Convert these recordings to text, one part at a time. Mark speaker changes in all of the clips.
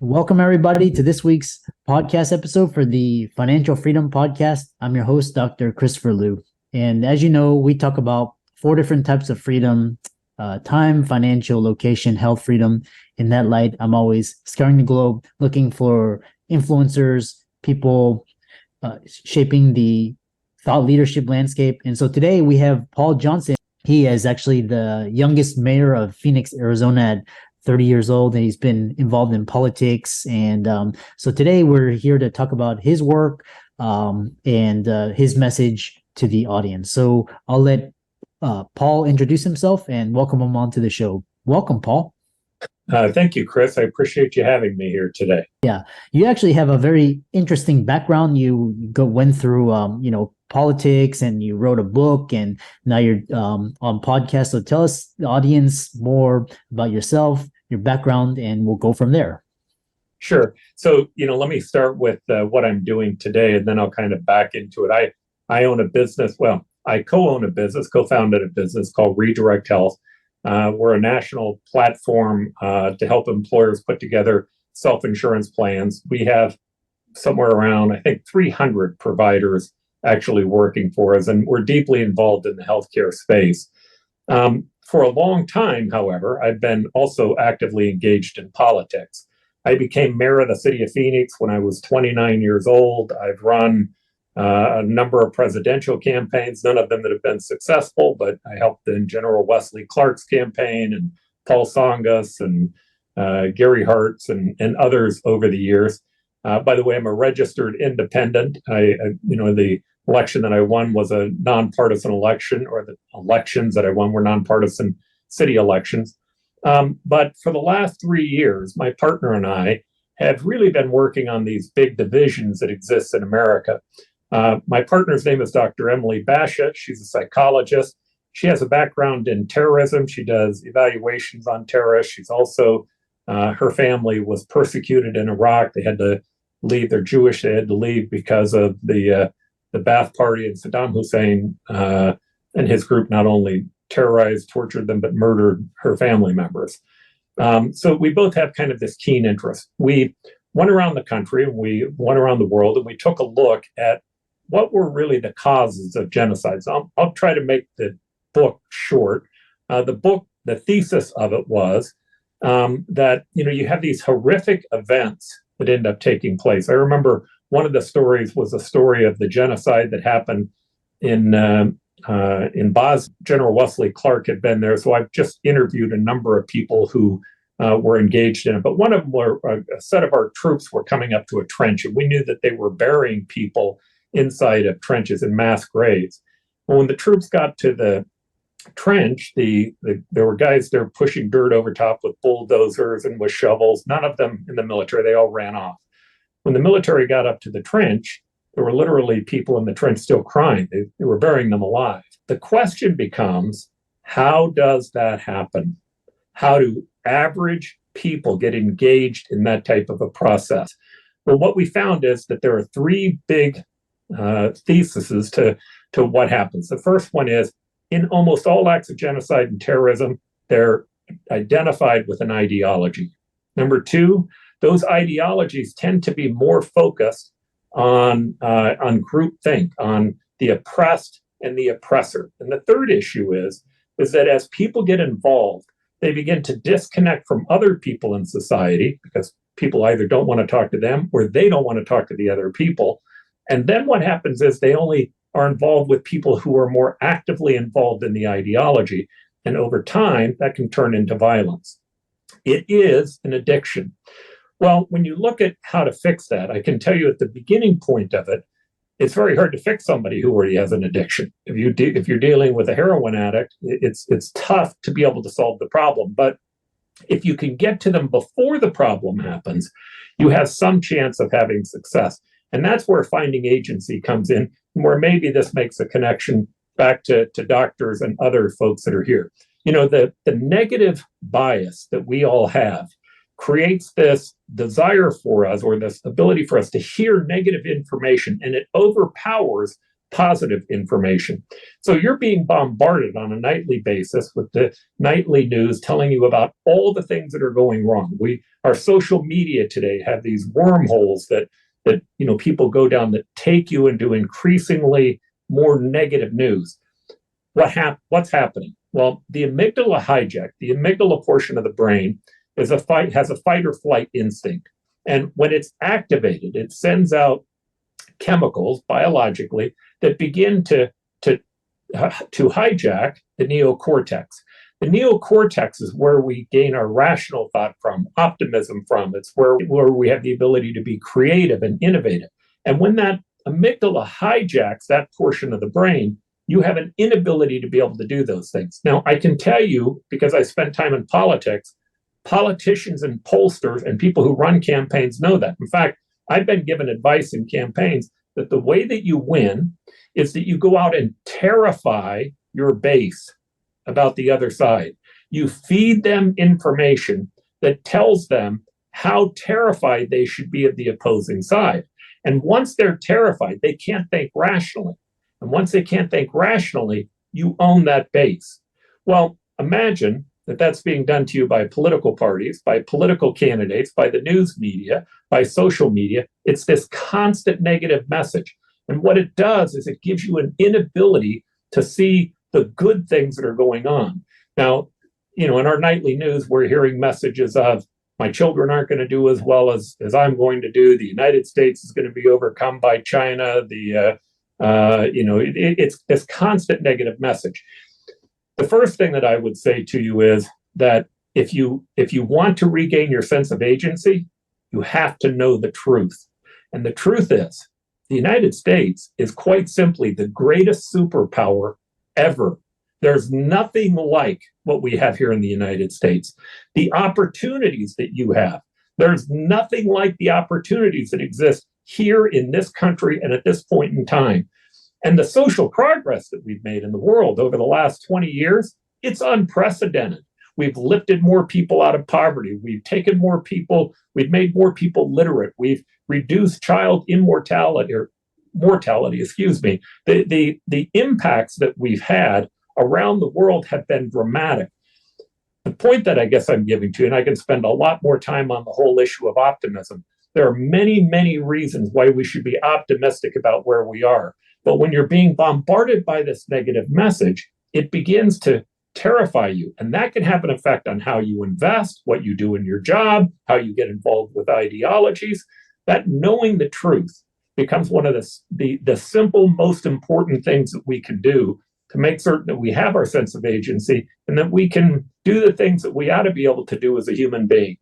Speaker 1: Welcome, everybody, to this week's podcast episode for the Financial Freedom Podcast. I'm your host, Dr. Christopher Liu. And as you know, we talk about 4 different types of freedom: time, financial, location, health freedom. In that light, I'm always scouring the globe looking for influencers, people shaping the thought leadership landscape. And so today we have Paul Johnson. He is actually the youngest mayor of Phoenix, Arizona at 30 years old, and he's been involved in politics. And so today we're here to talk about his work and his message to the audience. So I'll let Paul introduce himself and welcome him onto the show. Welcome, Paul.
Speaker 2: Thank you, Chris. I appreciate you having me here today.
Speaker 1: Yeah, you actually have a very interesting background. You went through, politics, and you wrote a book, and now you're on podcast. So tell us, the audience, more about yourself, your background, and we'll go from there.
Speaker 2: Sure. So, let me start with what I'm doing today, and then I'll kind of back into it. I own a business. Well, I co-own a business, co-founded a business called Redirect Health. We're a national platform to help employers put together self-insurance plans. We have somewhere around, I think, 300 providers actually working for us, and we're deeply involved in the healthcare space. For a long time, however, I've been also actively engaged in politics. I became mayor of the city of Phoenix when I was 29 years old. I've run a number of presidential campaigns, none of them that have been successful, but I helped in General Wesley Clark's campaign and Paul Tsongas and Gary Hart's and others over the years. By the way, I'm a registered independent. The election that I won was a nonpartisan election, or the elections that I won were nonpartisan city elections. But for the last 3 years, my partner and I have really been working on these big divisions that exist in America. My partner's name is Dr. Emily Baschet. She's a psychologist. She has a background in terrorism. She does evaluations on terrorists. She's also, her family was persecuted in Iraq. They had to leave. They're Jewish. They had to leave because of the Ba'ath Party, and Saddam Hussein and his group not only terrorized, tortured them, but murdered her family members. So we both have kind of this keen interest. We went around the country, and we went around the world, and we took a look at what were really the causes of genocide. So I'll try to make the book short. The thesis of it was that you have these horrific events that end up taking place. I remember one of the stories was a story of the genocide that happened in Bosnia. General Wesley Clark had been there, so I've just interviewed a number of people who were engaged in it. But one of them were a set of our troops were coming up to a trench, and we knew that they were burying people inside of trenches in mass graves. Well, when the troops got to the trench, there were guys there pushing dirt over top with bulldozers and with shovels. None of them in the military. They all ran off. When the military got up to the trench, there were literally people in the trench still crying. They were burying them alive. The question becomes, how does that happen? How do average people get engaged in that type of a process? Well, what we found is that there are 3 big theses to what happens. The first one is, in almost all acts of genocide and terrorism, they're identified with an ideology. Number 2, those ideologies tend to be more focused on groupthink, on the oppressed and the oppressor. And the third issue is that as people get involved, they begin to disconnect from other people in society because people either don't want to talk to them or they don't want to talk to the other people. And then what happens is they only are involved with people who are more actively involved in the ideology. And over time, that can turn into violence. It is an addiction. Well, when you look at how to fix that, I can tell you at the beginning point of it, it's very hard to fix somebody who already has an addiction. If you're dealing with a heroin addict, it's tough to be able to solve the problem. But if you can get to them before the problem happens, you have some chance of having success. And that's where finding agency comes in, where maybe this makes a connection back to doctors and other folks that are here. The negative bias that we all have creates this desire for us, or this ability for us to hear negative information, and it overpowers positive information. So you're being bombarded on a nightly basis with the nightly news telling you about all the things that are going wrong. Our social media today have these wormholes that people go down that take you into increasingly more negative news. What's happening? Well, the amygdala hijack, the amygdala portion of the brain has a fight or flight instinct. And when it's activated, it sends out chemicals biologically that begin to hijack the neocortex. The neocortex is where we gain our rational thought from, optimism from. It's where we have the ability to be creative and innovative. And when that amygdala hijacks that portion of the brain, you have an inability to be able to do those things. Now, I can tell you, because I spent time in politics, politicians and pollsters and people who run campaigns know that. In fact, I've been given advice in campaigns that the way that you win is that you go out and terrify your base about the other side. You feed them information that tells them how terrified they should be of the opposing side. And once they're terrified, they can't think rationally. And once they can't think rationally, you own that base. Well, imagine that that's being done to you by political parties, by political candidates, by the news media, by social media. It's this constant negative message. And what it does is it gives you an inability to see the good things that are going on. Now, in our nightly news, we're hearing messages of, my children aren't going to do as well as I'm going to do. The United States is going to be overcome by China. It's this constant negative message. The first thing that I would say to you is that if you want to regain your sense of agency, you have to know the truth. And the truth is, the United States is quite simply the greatest superpower ever. There's nothing like what we have here in the United States. The opportunities that you have, there's nothing like the opportunities that exist here in this country and at this point in time. And the social progress that we've made in the world over the last 20 years, it's unprecedented. We've lifted more people out of poverty. We've taken more people, we've made more people literate. We've reduced child mortality. The impacts that we've had around the world have been dramatic. The point that I guess I'm giving to you, and I can spend a lot more time on the whole issue of optimism. There are many, many reasons why we should be optimistic about where we are. But when you're being bombarded by this negative message, it begins to terrify you. And that can have an effect on how you invest, what you do in your job, how you get involved with ideologies. That knowing the truth becomes one of the simple, most important things that we can do to make certain that we have our sense of agency and that we can do the things that we ought to be able to do as a human being.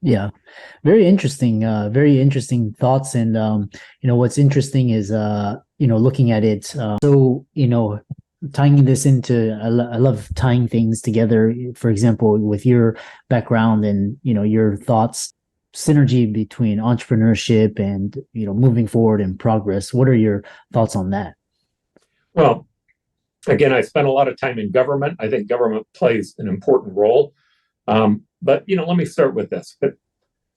Speaker 1: Yeah, very interesting thoughts. And, what's interesting is, looking at it. Tying this into, I love tying things together, for example, with your background and, your thoughts, synergy between entrepreneurship and, moving forward and progress. What are your thoughts on that?
Speaker 2: Well, again, I spent a lot of time in government. I think government plays an important role. But let me start with this. But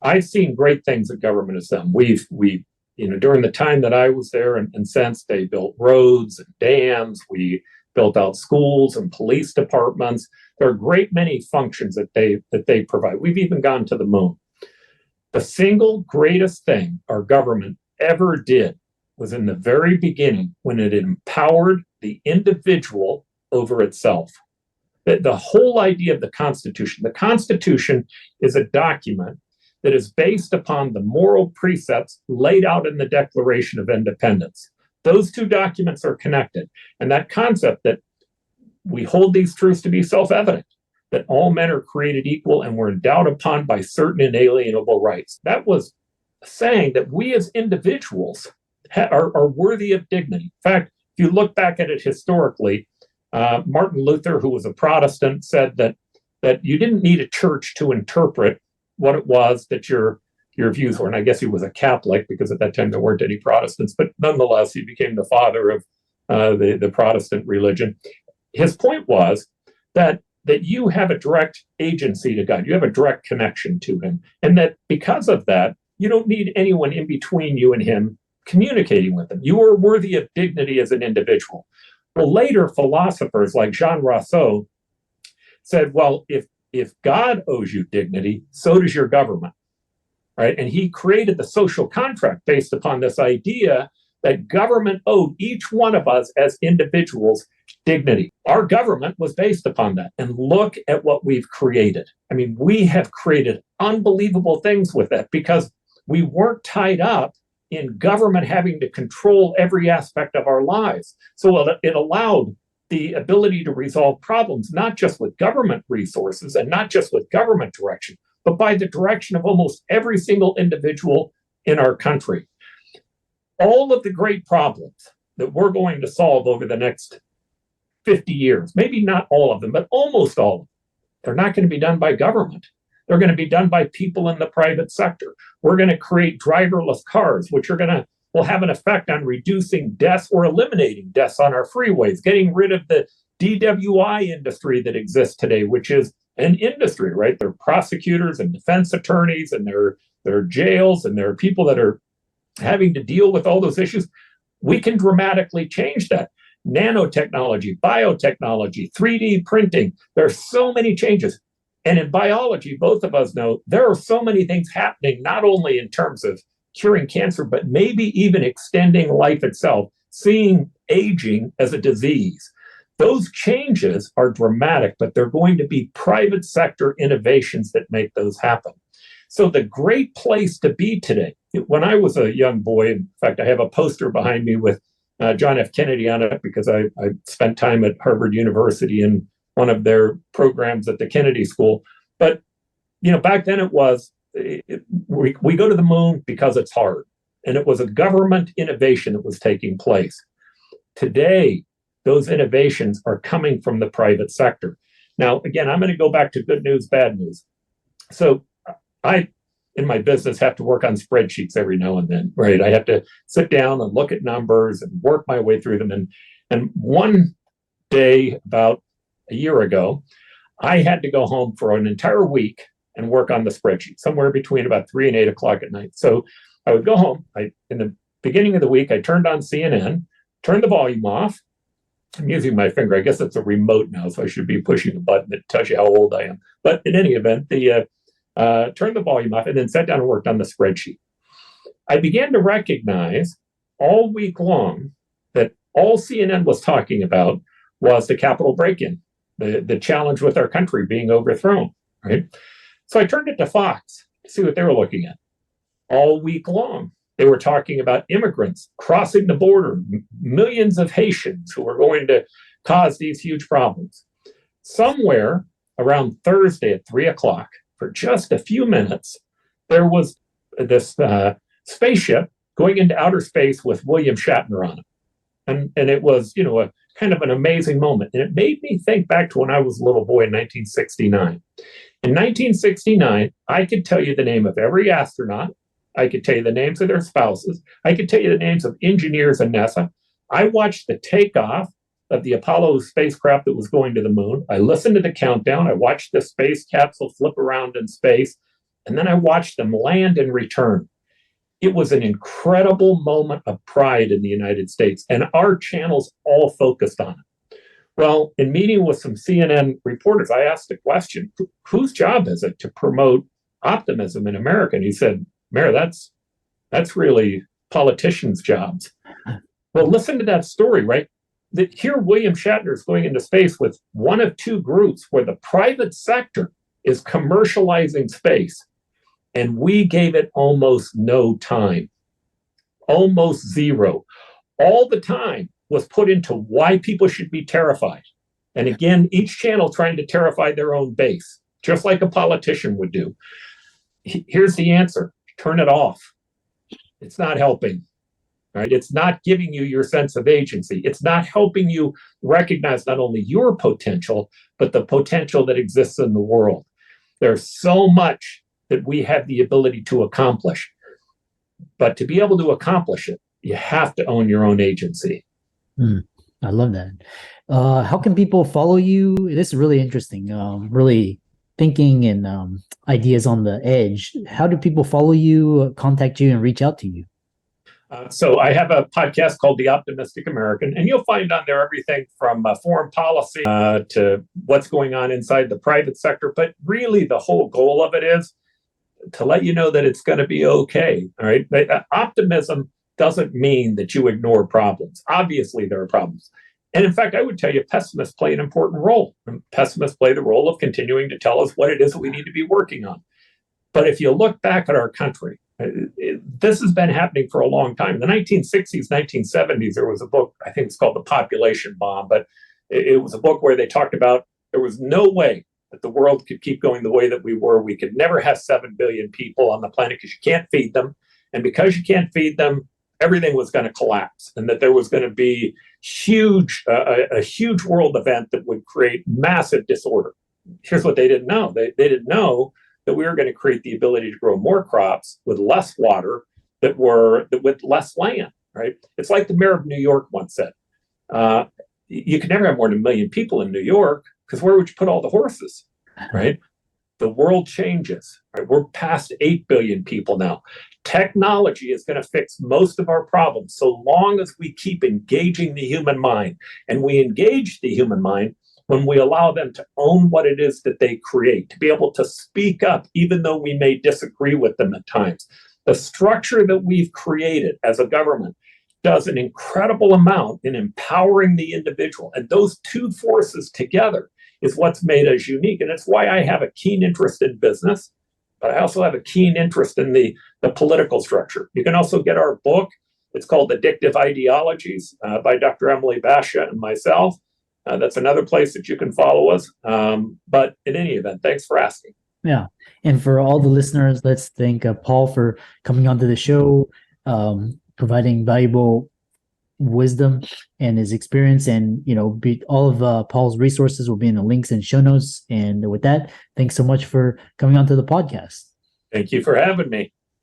Speaker 2: I've seen great things that government has done. We've during the time that I was there and since, they built roads and dams. We built out schools and police departments. There are a great many functions that they provide. We've even gone to the moon. The single greatest thing our government ever did was in the very beginning when it empowered the individual over itself. The whole idea of the Constitution is a document that is based upon the moral precepts laid out in the Declaration of Independence. Those two documents are connected. And that concept that we hold these truths to be self-evident, that all men are created equal and were endowed upon by certain inalienable rights. That was saying that we as individuals are worthy of dignity. In fact, if you look back at it historically, Martin Luther, who was a Protestant, said that you didn't need a church to interpret what it was that your views were. And I guess he was a Catholic because at that time there weren't any Protestants, but nonetheless, he became the father of the Protestant religion. His point was that you have a direct agency to God. You have a direct connection to him. And that because of that, you don't need anyone in between you and him communicating with them. You are worthy of dignity as an individual. Well, later philosophers like Jean Rousseau said, well, if God owes you dignity, so does your government, right? And he created the social contract based upon this idea that government owed each one of us as individuals dignity. Our government was based upon that. And look at what we've created. I mean, we have created unbelievable things with that because we weren't tied up in government having to control every aspect of our lives. So it allowed the ability to resolve problems, not just with government resources and not just with government direction, but by the direction of almost every single individual in our country. All of the great problems that we're going to solve over the next 50 years, maybe not all of them, but almost all of them, they're not going to be done by government. They're going to be done by people in the private sector. We're going to create driverless cars, which will have an effect on reducing deaths or eliminating deaths on our freeways, getting rid of the DWI industry that exists today, which is an industry, right? There are prosecutors and defense attorneys, and there are jails, and there are people that are having to deal with all those issues. We can dramatically change that. Nanotechnology, biotechnology, 3D printing. There are so many changes. And in biology, both of us know there are so many things happening, not only in terms of curing cancer, but maybe even extending life itself, seeing aging as a disease. Those changes are dramatic, but they're going to be private sector innovations that make those happen. So the great place to be today, when I was a young boy, in fact, I have a poster behind me with John F. Kennedy on it because I spent time at Harvard University in one of their programs at the Kennedy School. But, back then we go to the moon because it's hard. And it was a government innovation that was taking place. Today, those innovations are coming from the private sector. Now, again, I'm going to go back to good news, bad news. So I, in my business, have to work on spreadsheets every now and then, right? I have to sit down and look at numbers and work my way through them. And one day, about a year ago, I had to go home for an entire week and work on the spreadsheet, somewhere between about 3 and 8 o'clock at night. So I would go home. In the beginning of the week, I turned on CNN, turned the volume off. I'm using my finger. I guess it's a remote now, so I should be pushing a button that tells you how old I am. But in any event, turned the volume off and then sat down and worked on the spreadsheet. I began to recognize all week long that all CNN was talking about was the Capitol break-in, the challenge with our country being overthrown, right? So I turned it to Fox to see what they were looking at. All week long, they were talking about immigrants crossing the border, millions of Haitians who were going to cause these huge problems. Somewhere around Thursday at 3 o'clock, for just a few minutes, there was this spaceship going into outer space with William Shatner on it. And it was, a kind of an amazing moment. And it made me think back to when I was a little boy in 1969. In 1969, I could tell you the name of every astronaut. I could tell you the names of their spouses. I could tell you the names of engineers in NASA. I watched the takeoff of the Apollo spacecraft that was going to the moon. I listened to the countdown. I watched the space capsule flip around in space. And then I watched them land and return. It was an incredible moment of pride in the United States. And our channels all focused on it. Well, in meeting with some CNN reporters, I asked the question, whose job is it to promote optimism in America? And he said, Mayor, that's really politicians' jobs. Well, listen to that story, right? That here William Shatner is going into space with one of two groups where the private sector is commercializing space. And we gave it almost no time, almost zero. All the time was put into why people should be terrified. And again, each channel trying to terrify their own base, just like a politician would do. Here's the answer. Turn it off. It's not helping, right? It's not giving you your sense of agency. It's not helping you recognize not only your potential, but the potential that exists in the world. There's so much that we have the ability to accomplish. But to be able to accomplish it, you have to own your own agency.
Speaker 1: I love that. How can people follow you? This is really interesting. Really thinking and ideas on the edge. How do people follow you, contact you, and reach out to you?
Speaker 2: So I have a podcast called The Optimistic American, and you'll find on there everything from foreign policy to what's going on inside the private sector. But really, the whole goal of it is to let you know that it's going to be okay. All right. Optimism doesn't mean that you ignore problems. Obviously, there are problems. And in fact, I would tell you pessimists play an important role. And pessimists play the role of continuing to tell us what it is that we need to be working on. But if you look back at our country, this has been happening for a long time. In the 1960s, 1970s, there was a book, I think it's called The Population Bomb, but it was a book where they talked about there was no way that the world could keep going the way that we were. We could never have 7 billion people on the planet because you can't feed them. And because you can't feed them, everything was going to collapse, and that there was going to be a huge world event that would create massive disorder. Here's what they didn't know. They didn't know that we were going to create the ability to grow more crops with less water with less land, right? It's like the mayor of New York once said, you could never have more than 1 million people in New York because where would you put all the horses, right? The world changes, right? We're past 8 billion people now. Technology is going to fix most of our problems so long as we keep engaging the human mind. And we engage the human mind when we allow them to own what it is that they create, to be able to speak up, even though we may disagree with them at times. The structure that we've created as a government does an incredible amount in empowering the individual. And those two forces together is what's made us unique. And it's why I have a keen interest in business, but I also have a keen interest in the political structure. You can also get our book. It's called Addictive Ideologies by Dr. Emily Basha and myself. That's another place that you can follow us. But in any event, thanks for asking.
Speaker 1: Yeah. And for all the listeners, let's thank Paul for coming onto the show, providing valuable wisdom and his experience. And, all of Paul's resources will be in the links and show notes. And with that, thanks so much for coming onto the podcast.
Speaker 2: Thank you for having me.